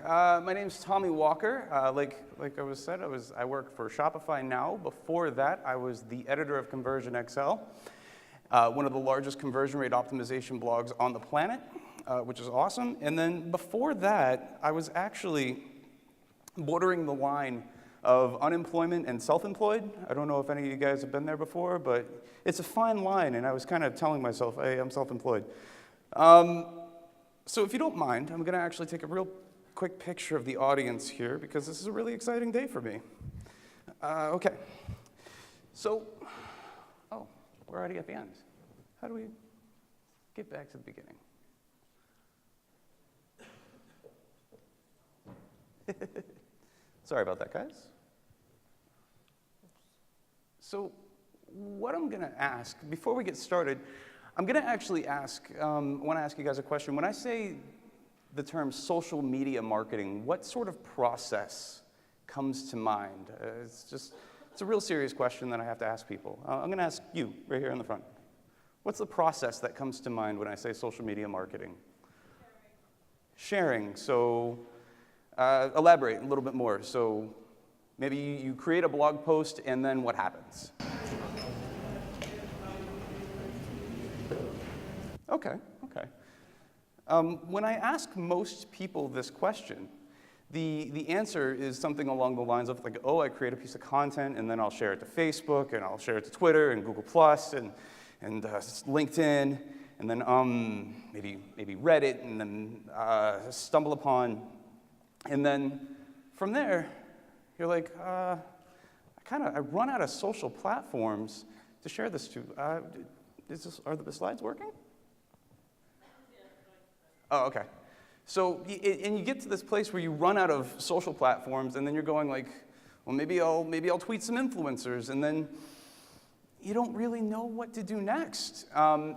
Hi, my name's Tommy Walker. Like I was said, I work for Shopify now. Before that, I was the editor of Conversion XL, one of the largest conversion rate optimization blogs on the planet, which is awesome. And then before that, I was actually bordering the line of unemployment and self-employed. I don't know if any of you guys have been there before, but it's a fine line, and I was kind of telling myself, hey, I'm self-employed. So if you don't mind, I'm going to actually take a real quick picture of the audience here because this is a really exciting day for me. Okay. So, we're already at the end. How do we get back to the beginning? Sorry about that, guys. So what I'm going to ask, before we get started, I'm going to actually want to ask you guys a question. When I say the term social media marketing, what sort of process comes to mind? It's a real serious question that I have to ask people. I'm going to ask you right here in the front. What's the process that comes to mind when I say social media marketing? Sharing. So elaborate a little bit more. So maybe you create a blog post and then what happens? Okay. When I ask most people this question, the answer is something along the lines of like, I create a piece of content and then I'll share it to Facebook and I'll share it to Twitter and Google Plus and LinkedIn and then maybe Reddit and then stumble upon, and then from there you're like, I run out of social platforms to share this to. Are the slides working? Oh, okay. So, and you get to this place where you run out of social platforms, and then you're going like, well, maybe I'll tweet some influencers, and then you don't really know what to do next. And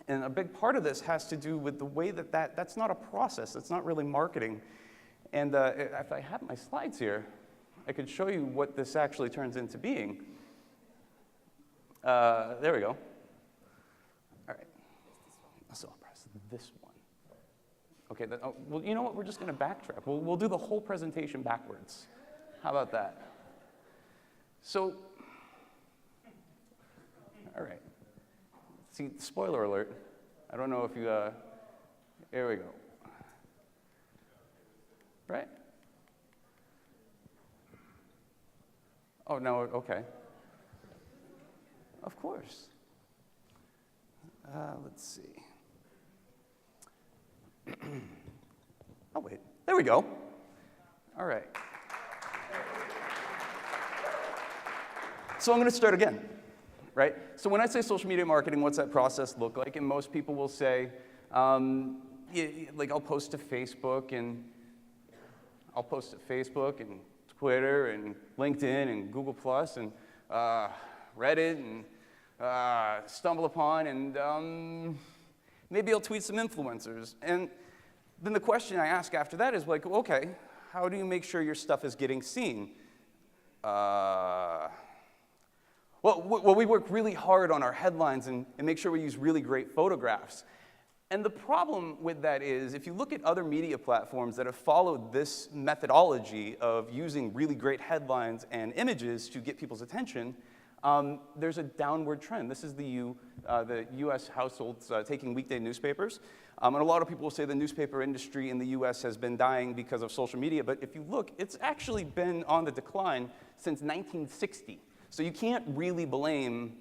a big part of this has to do with the way that's not a process. It's not really marketing. And if I have my slides here, I could show you what this actually turns into being. There we go. All right. So I'll press this one. Okay, well, you know what? We're just going to backtrack. We'll do the whole presentation backwards. How about that? So, all right. See, spoiler alert. I don't know if you, here we go. Right? Oh, no, okay. Of course. Let's see. Oh, wait. There we go. All right. So I'm going to start again, right? So when I say social media marketing, what's that process look like? And most people will say, like I'll post to Facebook and Twitter and LinkedIn and Google Plus and Reddit and stumble upon and maybe I'll tweet some influencers. And then the question I ask after that is like, okay, how do you make sure your stuff is getting seen? Well, we work really hard on our headlines and make sure we use really great photographs. And the problem with that is, if you look at other media platforms that have followed this methodology of using really great headlines and images to get people's attention, there's a downward trend. This is the U.S. households taking weekday newspapers. And a lot of people will say the newspaper industry in the U.S. has been dying because of social media. But if you look, it's actually been on the decline since 1960. So you can't really blame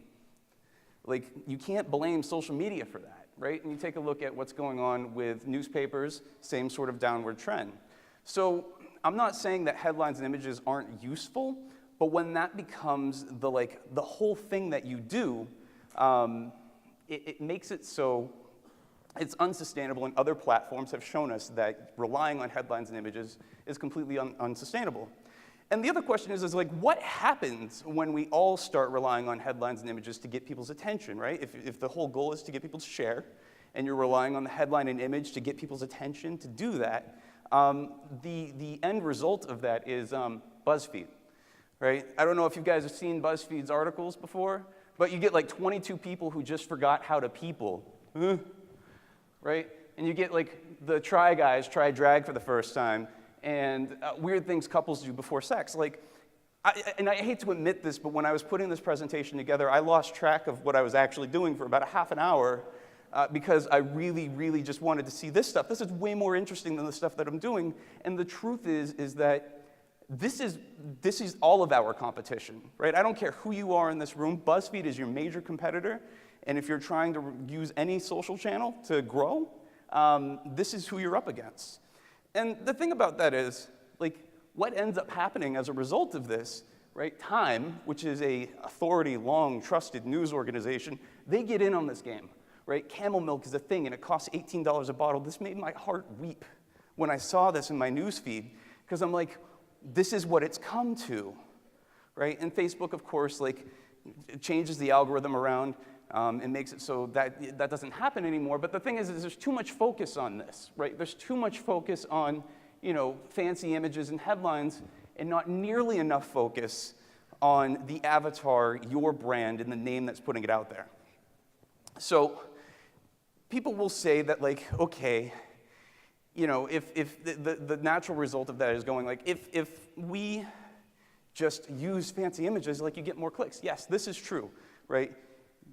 social media for that, right? And you take a look at what's going on with newspapers, same sort of downward trend. So I'm not saying that headlines and images aren't useful, but when that becomes the whole thing that you do, it makes it so it's unsustainable, and other platforms have shown us that relying on headlines and images is completely unsustainable. And the other question is like, what happens when we all start relying on headlines and images to get people's attention, right? If the whole goal is to get people to share, and you're relying on the headline and image to get people's attention to do that, the end result of that is BuzzFeed. Right? I don't know if you guys have seen BuzzFeed's articles before, but you get like 22 people who just forgot how to people. Right? And you get like the try guys try drag for the first time, and weird things couples do before sex. Like, and I hate to admit this, but when I was putting this presentation together, I lost track of what I was actually doing for about a half an hour because I really, really just wanted to see this stuff. This is way more interesting than the stuff that I'm doing. And the truth is that this is all of our competition, right? I don't care who you are in this room. BuzzFeed is your major competitor. And if you're trying to use any social channel to grow, this is who you're up against. And the thing about that is, like, what ends up happening as a result of this, right? Time, which is a authority, long, trusted news organization, they get in on this game, right? Camel milk is a thing, and it costs $18 a bottle. This made my heart weep when I saw this in my news feed, because I'm like, this is what it's come to, right? And Facebook, of course, like, it changes the algorithm around and makes it so that that doesn't happen anymore. But the thing is there's too much focus on this, right? There's too much focus on, you know, fancy images and headlines, and not nearly enough focus on the avatar, your brand, and the name that's putting it out there. So people will say that, like, okay, you know, if the natural result of that is going, like, if we just use fancy images, like, you get more clicks. Yes, this is true, right?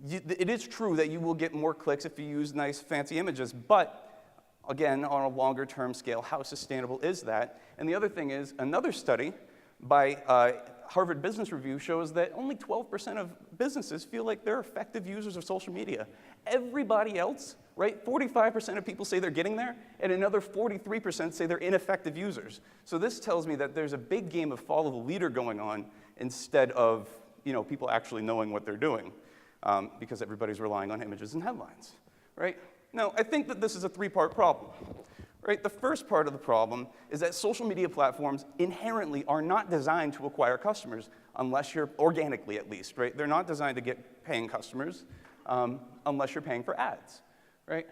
It is true that you will get more clicks if you use nice, fancy images, but again, on a longer term scale, how sustainable is that? And the other thing is, another study by Harvard Business Review shows that only 12% of businesses feel like they're effective users of social media. Everybody else, right, 45% of people say they're getting there, and another 43% say they're ineffective users. So this tells me that there's a big game of follow the leader going on instead of, you know, people actually knowing what they're doing, because everybody's relying on images and headlines, right? Now, I think that this is a three-part problem, right? The first part of the problem is that social media platforms inherently are not designed to acquire customers, unless you're organically at least, right? They're not designed to get paying customers unless you're paying for ads, right?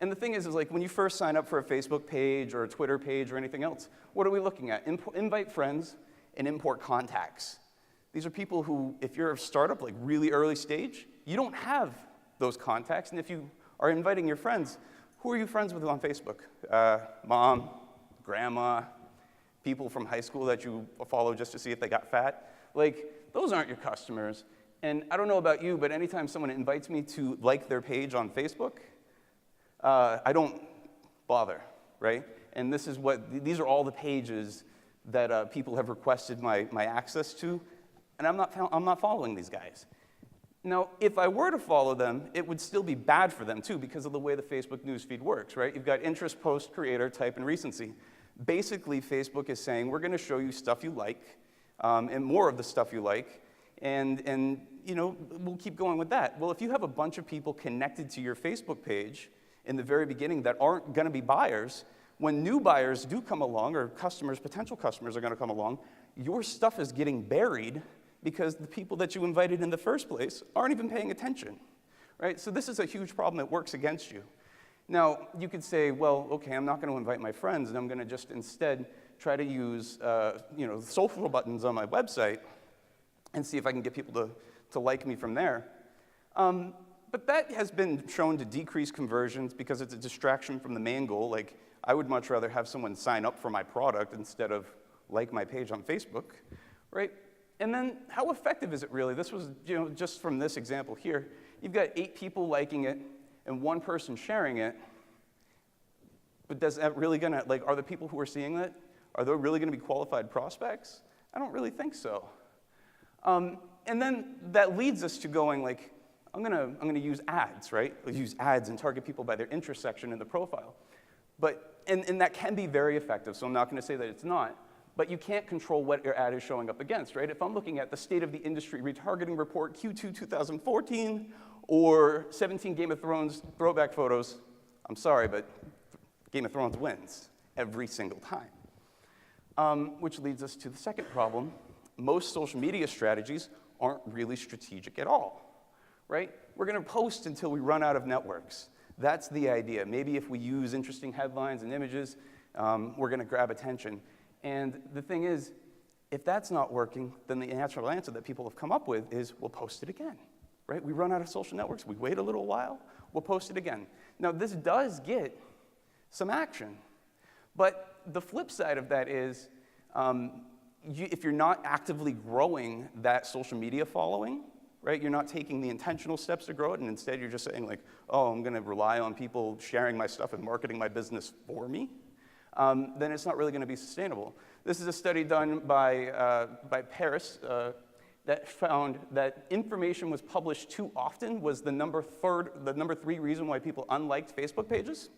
And the thing is like when you first sign up for a Facebook page or a Twitter page or anything else, what are we looking at? Invite friends and import contacts. These are people who, if you're a startup, like really early stage, you don't have those contacts, and if you are inviting your friends, who are you friends with on Facebook? Mom, grandma, people from high school that you follow just to see if they got fat? Like, those aren't your customers. And I don't know about you, but anytime someone invites me to like their page on Facebook, I don't bother, right? And these are all the pages that people have requested my access to, and I'm not following these guys. Now, if I were to follow them, it would still be bad for them, too, because of the way the Facebook newsfeed works, right? You've got interest, post, creator, type, and recency. Basically, Facebook is saying, we're going to show you stuff you like, and more of the stuff you like, and you know, we'll keep going with that. Well, if you have a bunch of people connected to your Facebook page in the very beginning that aren't going to be buyers, when new buyers do come along, or potential customers are going to come along, your stuff is getting buried because the people that you invited in the first place aren't even paying attention, right? So this is a huge problem that works against you. Now, you could say, well, okay, I'm not going to invite my friends, and I'm going to just instead try to use you know, social buttons on my website and see if I can get people to like me from there. But that has been shown to decrease conversions because it's a distraction from the main goal. Like, I would much rather have someone sign up for my product instead of like my page on Facebook, right? And then, how effective is it really? This was, you know, just from this example here. You've got 8 people liking it and 1 person sharing it. But does that really gonna, like, are the people who are seeing that, are they really gonna be qualified prospects? I don't really think so. And then that leads us to going, like, I'm gonna use ads, right? I'll use ads and target people by their intersection in the profile. But, and that can be very effective, so I'm not gonna say that it's not. But you can't control what your ad is showing up against, right? If I'm looking at the State of the Industry Retargeting Report Q2 2014 or 17 Game of Thrones throwback photos, I'm sorry, but Game of Thrones wins every single time. Which leads us to the second problem. Most social media strategies aren't really strategic at all, right? We're going to post until we run out of networks. That's the idea. Maybe if we use interesting headlines and images, we're going to grab attention. And the thing is, if that's not working, then the natural answer that people have come up with is, we'll post it again, right? We run out of social networks, we wait a little while, we'll post it again. Now, this does get some action. But the flip side of that is, if you're not actively growing that social media following, right, you're not taking the intentional steps to grow it, and instead you're just saying like, oh, I'm going to rely on people sharing my stuff and marketing my business for me, then it's not really going to be sustainable. This is a study done by Paris that found that information was published too often was the number 3 reason why people unliked Facebook pages.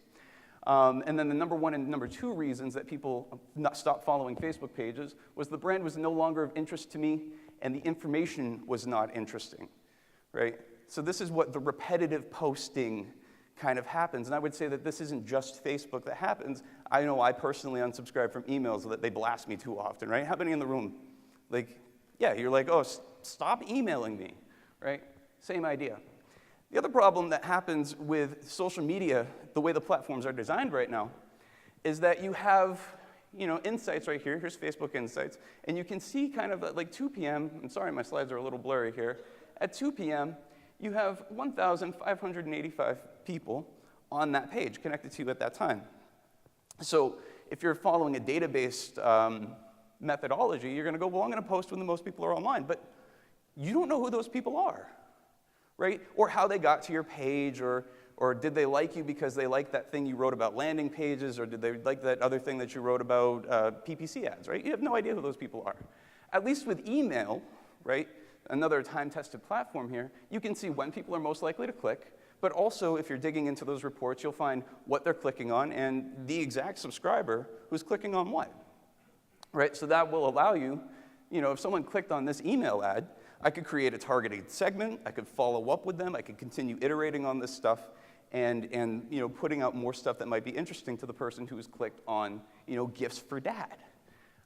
And then the number 1 and number 2 reasons that people stopped following Facebook pages was the brand was no longer of interest to me and the information was not interesting, right? So this is what the repetitive posting kind of happens. And I would say that this isn't just Facebook that happens. I know I personally unsubscribe from emails that they blast me too often, right? How many in the room? Like, yeah, you're like, oh, stop emailing me, right? Same idea. The other problem that happens with social media, the way the platforms are designed right now, is that you have, insights right here. Here's Facebook Insights. And you can see kind of at like 2 p.m., I'm sorry, my slides are a little blurry here. At 2 p.m., you have 1,585 people on that page connected to you at that time. So if you're following a database methodology, you're going to go, well, I'm going to post when the most people are online. But you don't know who those people are, right? Or how they got to your page, or did they like you because they liked that thing you wrote about landing pages, or did they like that other thing that you wrote about PPC ads, right? You have no idea who those people are. At least with email, right, another time-tested platform here, you can see when people are most likely to click, but also if you're digging into those reports, you'll find what they're clicking on and the exact subscriber who's clicking on what, right? So that will allow you, if someone clicked on this email ad, I could create a targeted segment, I could follow up with them, I could continue iterating on this stuff, and putting out more stuff that might be interesting to the person who's clicked on, gifts for dad.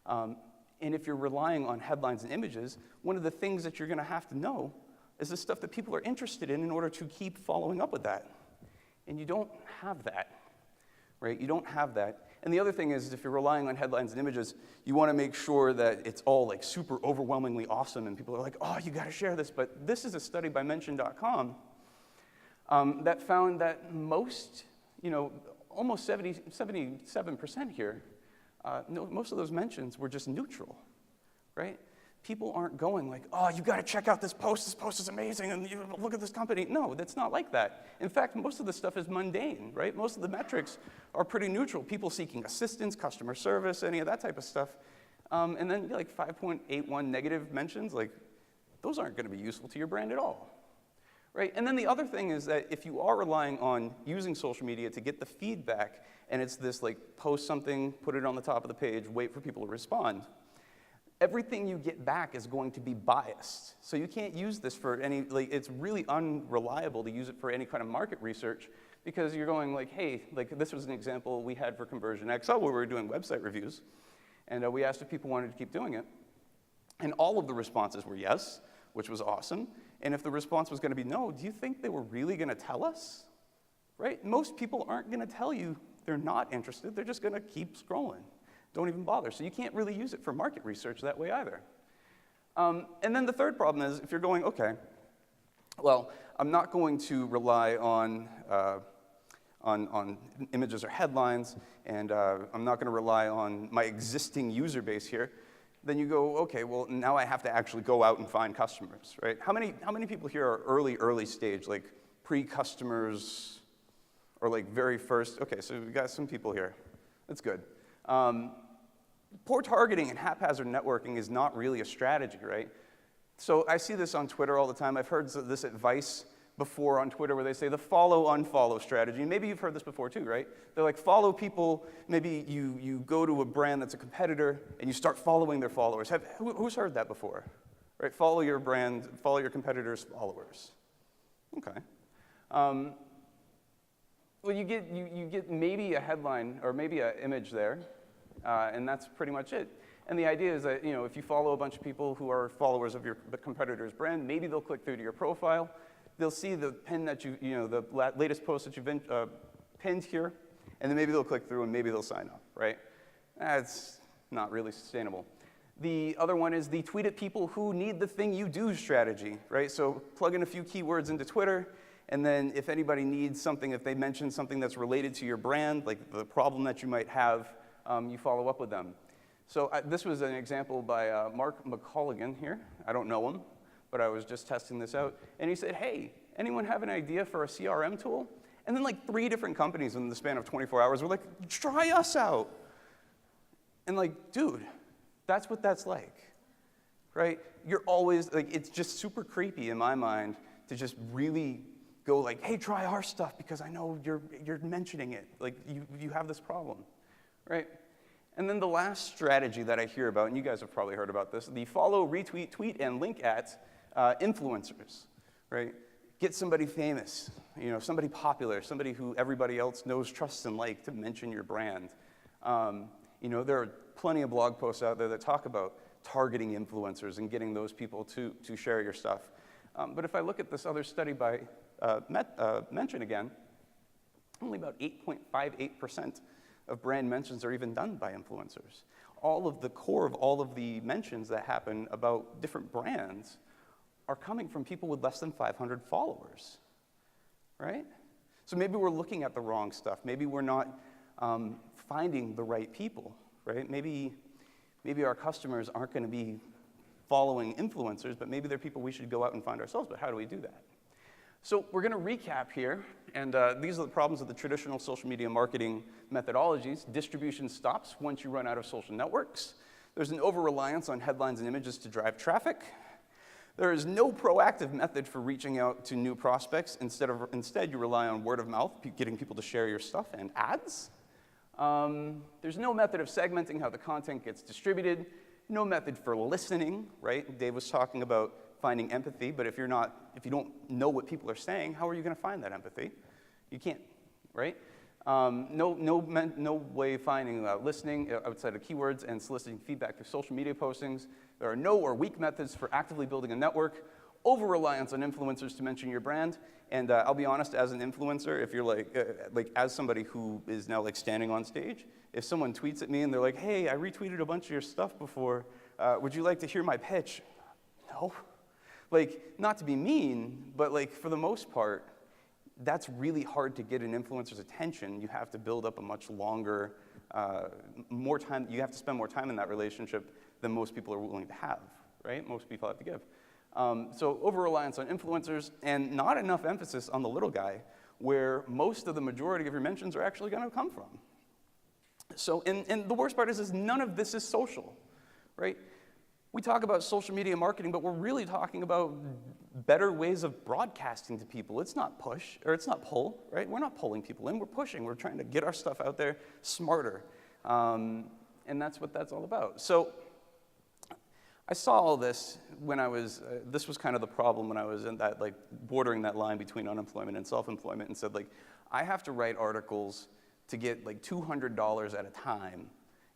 And if you're relying on headlines and images, one of the things that you're going to have to know is the stuff that people are interested in order to keep following up with that. And you don't have that, right? You don't have that. And the other thing is, if you're relying on headlines and images, you want to make sure that it's all like super overwhelmingly awesome and people are like, oh, you got to share this. But this is a study by Mention.com that found that most, almost 77% here, most of those mentions were just neutral, right? People aren't going like, oh, you got to check out this post is amazing, and look at this company. No, that's not like that. In fact, most of the stuff is mundane, right? Most of the metrics are pretty neutral. People seeking assistance, customer service, any of that type of stuff. And then like 5.81 negative mentions, like those aren't going to be useful to your brand at all, right? And then the other thing is that if you are relying on using social media to get the feedback, and it's this like post something, put it on the top of the page, wait for people to respond, everything you get back is going to be biased. So you can't use this for any, it's really unreliable to use it for any kind of market research, because you're going like, hey, like this was an example we had for Conversion XL where we were doing website reviews, and we asked if people wanted to keep doing it. And all of the responses were yes, which was awesome. And if the response was going to be no, do you think they were really going to tell us? Right? Most people aren't going to tell you they're not interested. They're just going to keep scrolling. Don't even bother. So you can't really use it for market research that way either. And then the third problem is if you're going, okay, well, I'm not going to rely on images or headlines, and I'm not going to rely on my existing user base here. Then you go, okay, well, now I have to actually go out and find customers, right? How many people here are early stage, like pre-customers, or like very first? Okay, so we've got some people here. That's good. Poor targeting and haphazard networking is not really a strategy, right? So I see this on Twitter all the time. I've heard this advice before on Twitter where they say the follow-unfollow strategy. Maybe you've heard this before too, right? They're like, follow people. Maybe you go to a brand that's a competitor and you start following their followers. Who's heard that before? Right? Follow your brand, follow your competitor's followers. Okay. Well, you get maybe a headline or maybe an image there, and that's pretty much it. And the idea is that if you follow a bunch of people who are followers of the competitor's brand, maybe they'll click through to your profile. They'll see the pin that the latest post that you've pinned here, and then maybe they'll click through and maybe they'll sign up, right? That's not really sustainable. The other one is the tweet at people who need the thing you do strategy, right? So plug in a few keywords into Twitter, And then if anybody needs something, if they mention something that's related to your brand, like the problem that you might have, you follow up with them. So this was an example by Mark McColligan here. I don't know him, but I was just testing this out. And he said, hey, anyone have an idea for a CRM tool? And then like 3 different companies in the span of 24 hours were like, try us out. And like, dude, that's what that's like, right? You're always, like, it's just super creepy in my mind to just really go like, hey, try our stuff because I know you're mentioning it. Like, you have this problem, right? And then the last strategy that I hear about, and you guys have probably heard about this, the follow, retweet, tweet, and link at influencers, right? Get somebody famous, somebody popular, somebody who everybody else knows, trusts, and like to mention your brand. There are plenty of blog posts out there that talk about targeting influencers and getting those people to share your stuff. But if I look at this other study by Mention again, only about 8.58% of brand mentions are even done by influencers. All of the core of all of the mentions that happen about different brands are coming from people with less than 500 followers, right? So maybe we're looking at the wrong stuff. Maybe we're not finding the right people, right? Maybe our customers aren't going to be following influencers, but maybe they're people we should go out and find ourselves. But how do we do that? So we're going to recap here, and these are the problems of the traditional social media marketing methodologies. Distribution stops once you run out of social networks. There's an over-reliance on headlines and images to drive traffic. There is no proactive method for reaching out to new prospects. Instead, you rely on word of mouth, getting people to share your stuff, and ads. There's no method of segmenting how the content gets distributed. No method for listening, right? Dave was talking about finding empathy, but if you don't know what people are saying, how are you going to find that empathy? You can't, right? No way of finding listening outside of keywords and soliciting feedback through social media postings. There are no or weak methods for actively building a network. Over-reliance on influencers to mention your brand. And I'll be honest, as an influencer, if you're like as somebody who is now like standing on stage, if someone tweets at me and they're like, hey, I retweeted a bunch of your stuff before, would you like to hear my pitch? No. Like, not to be mean, but like for the most part, that's really hard to get an influencer's attention. You have to build up a much longer, more time, you have to spend more time in that relationship than most people are willing to have, right? Most people have to give. So over-reliance on influencers and not enough emphasis on the little guy, where most of the majority of your mentions are actually going to come from. So, and the worst part is none of this is social, right? We talk about social media marketing, but we're really talking about better ways of broadcasting to people. It's not push, or it's not pull, right? We're not pulling people in, we're pushing. We're trying to get our stuff out there smarter. And that's what that's all about. So I saw all this when I was, this was kind of the problem when I was in that, like, bordering that line between unemployment and self-employment, and said, like, I have to write articles to get, like, $200 at a time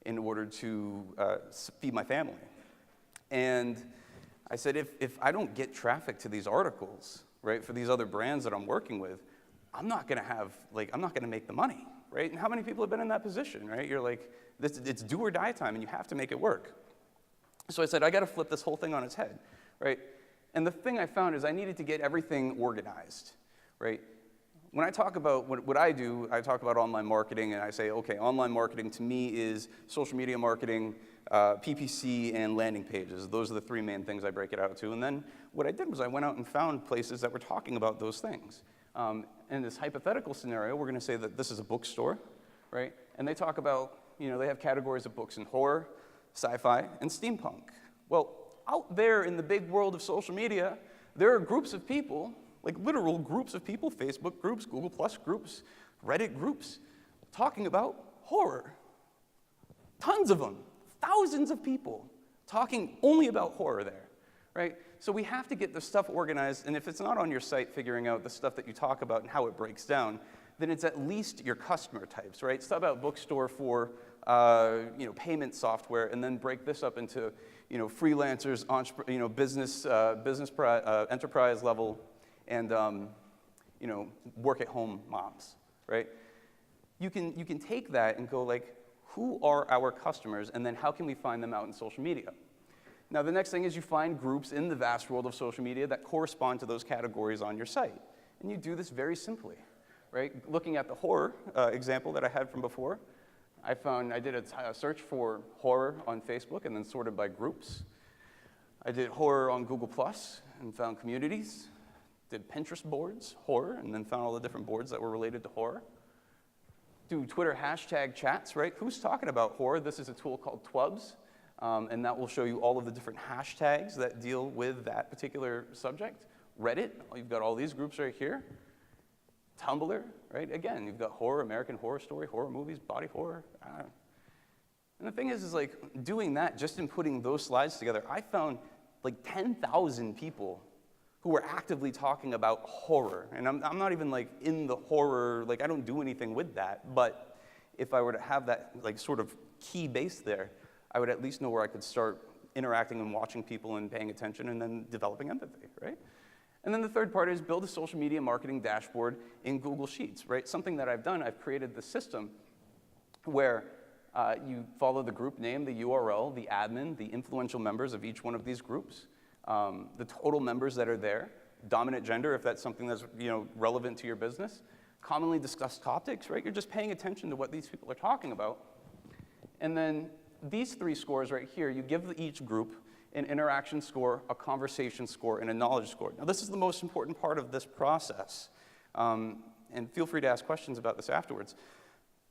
in order to feed my family. And I said, if I don't get traffic to these articles, right, for these other brands that I'm working with, I'm not going to make the money, right? And how many people have been in that position, right? You're like, it's do or die time, and you have to make it work. So I said, I got to flip this whole thing on its head, right? And the thing I found is I needed to get everything organized, right? When I talk about what I do, I talk about online marketing, and I say, okay, online marketing to me is social media marketing, PPC, and landing pages. Those are the 3 main things I break it out to. And then what I did was I went out and found places that were talking about those things. In this hypothetical scenario, we're going to say that this is a bookstore, right? And they talk about, they have categories of books in horror, sci-fi, and steampunk. Well, out there in the big world of social media, there are groups of people, like literal groups of people, Facebook groups, Google Plus groups, Reddit groups, talking about horror. Tons of them, thousands of people talking only about horror there, right? So we have to get the stuff organized, and if it's not on your site, figuring out the stuff that you talk about and how it breaks down, then it's at least your customer types, right? Stuff about bookstore for payment software, and then break this up into freelancers, business, enterprise level, and work at home moms, right? You can take that and go like, who are our customers, and then how can we find them out in social media? Now the next thing is you find groups in the vast world of social media that correspond to those categories on your site. And you do this very simply, right? Looking at the horror example that I had from before, I did a search for horror on Facebook and then sorted by groups. I did horror on Google Plus and found communities. Did Pinterest boards, horror, and then found all the different boards that were related to horror. Do Twitter hashtag chats, right? Who's talking about horror? This is a tool called Twubs, and that will show you all of the different hashtags that deal with that particular subject. Reddit, you've got all these groups right here. Tumblr, right? Again, you've got horror, American Horror Story, horror movies, body horror. And the thing is like doing that, just in putting those slides together, I found like 10,000 people who were actively talking about horror. And I'm not even like in the horror, like I don't do anything with that, but if I were to have that like sort of key base there, I would at least know where I could start interacting and watching people and paying attention and then developing empathy, right? And then the third part is build a social media marketing dashboard in Google Sheets, right? Something that I've done, I've created the system where you follow the group name, the URL, the admin, the influential members of each one of these groups, the total members that are there, dominant gender, if that's something that's relevant to your business, commonly discussed topics, right? You're just paying attention to what these people are talking about. And then these three scores right here, you give each group an interaction score, a conversation score, and a knowledge score. Now, this is the most important part of this process. And feel free to ask questions about this afterwards.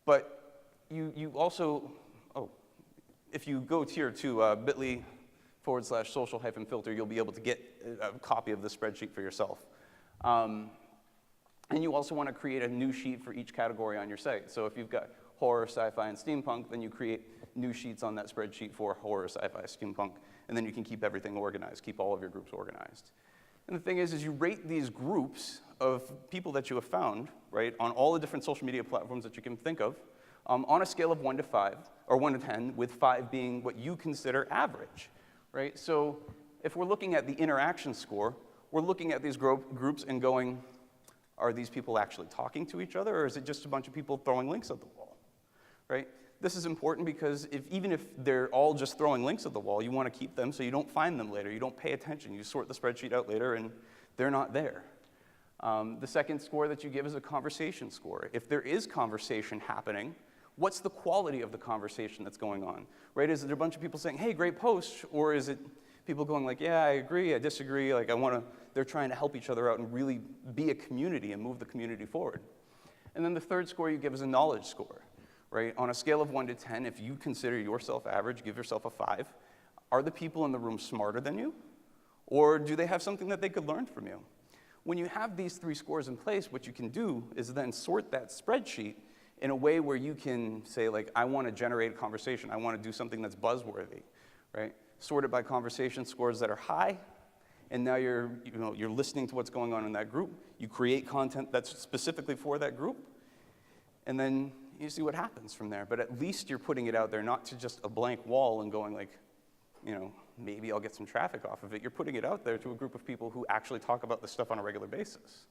But you also, if you go here to bit.ly/social-filter, you'll be able to get a copy of the spreadsheet for yourself. And you also want to create a new sheet for each category on your site. So if you've got horror, sci-fi, and steampunk, then you create new sheets on that spreadsheet for horror, sci-fi, steampunk, and then you can keep everything organized, keep all of your groups organized. And the thing is you rate these groups of people that you have found, right, on all the different social media platforms that you can think of, on a scale of 1 to 5, or 1 to 10, with 5 being what you consider average, right? So if we're looking at the interaction score, we're looking at these groups and going, are these people actually talking to each other, or is it just a bunch of people throwing links at the wall, right? This is important because even if they're all just throwing links at the wall, you want to keep them so you don't find them later. You don't pay attention. You sort the spreadsheet out later, and they're not there. The second score that you give is a conversation score. If there is conversation happening, what's the quality of the conversation that's going on, right? Is it a bunch of people saying, hey, great post, or is it people going like, yeah, I agree, I disagree, like they're trying to help each other out and really be a community and move the community forward. And then the third score you give is a knowledge score, right? On a scale of 1 to 10, if you consider yourself average, give yourself a 5. Are the people in the room smarter than you? Or do they have something that they could learn from you? When you have these 3 scores in place, what you can do is then sort that spreadsheet in a way where you can say, like, I want to generate a conversation. I want to do something that's buzzworthy, right? Sort it by conversation scores that are high, and now you're listening to what's going on in that group. You create content that's specifically for that group, and then you see what happens from there. But at least you're putting it out there, not to just a blank wall and going like, maybe I'll get some traffic off of it. You're putting it out there to a group of people who actually talk about this stuff on a regular basis.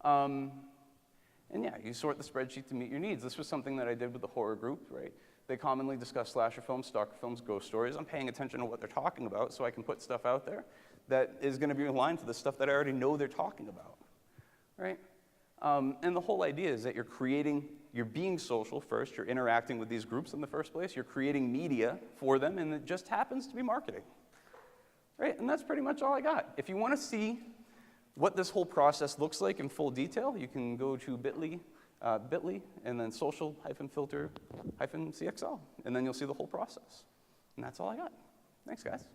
And yeah, you sort the spreadsheet to meet your needs. This was something that I did with the horror group, right? They commonly discuss slasher films, stalker films, ghost stories. I'm paying attention to what they're talking about so I can put stuff out there that is going to be aligned to the stuff that I already know they're talking about, right? And the whole idea is that you're being social first, you're interacting with these groups in the first place, you're creating media for them, and it just happens to be marketing, right? And that's pretty much all I got. If you want to see what this whole process looks like in full detail, you can go to bit.ly, and then social-filter-CXL, and then you'll see the whole process. And that's all I got. Thanks, guys.